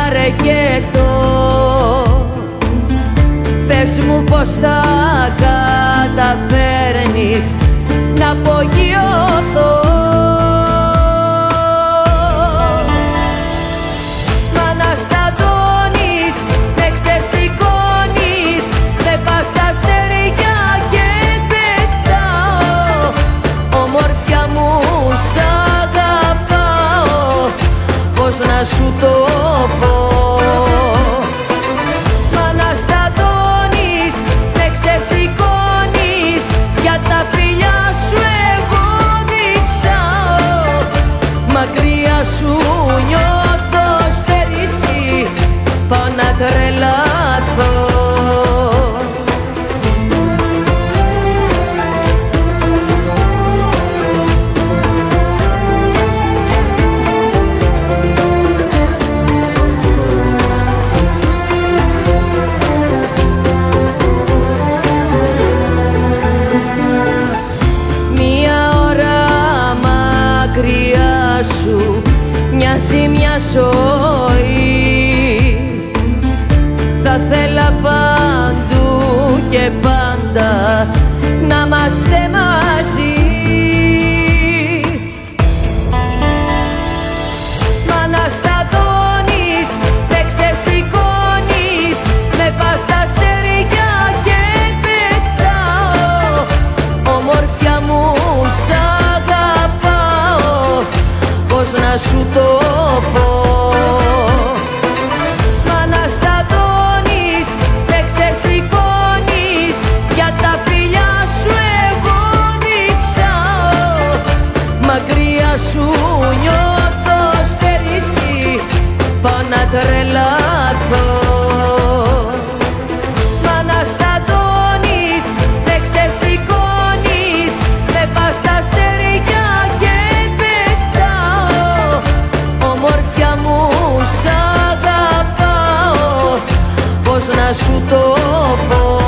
αρκετό. Πες μου πως θα καταφέρνεις να απογειωθώ. Μ' αναστατώνεις, με ξεσηκώνεις, με πας στα αστέρια και πετάω. Ομορφιά μου σ' αγαπάω, πώς να σου το πω. Μ' αναστατώνεις, με ξεσηκώνεις, για τα φιλιά σου εγώ διψάω. Μακριά σου νιώθω στέρηση, πάω να τρελαθώ. Μοιάζει μια ζωή, θα θέλα παντού και πάντα να είμαστε μαζί. Μ' αναστατώνεις, με ξεσηκώνεις, με πας στα αστέρια και πετάω. Ομορφιά μου σ' αγαπάω, πώς να σου το πω. Μ' αναστατώνεις, με ξεσηκώνεις, για τα φιλιά σου εγώ διψάω. Μακριά σου νιώθω στέρηση, πάω να τρελαθώ. Μ' αναστατώνεις, με ξεσηκώνεις, με πας στα αστέρια και ομορφιά μου σ' αγαπάω, πώς να σου το πω.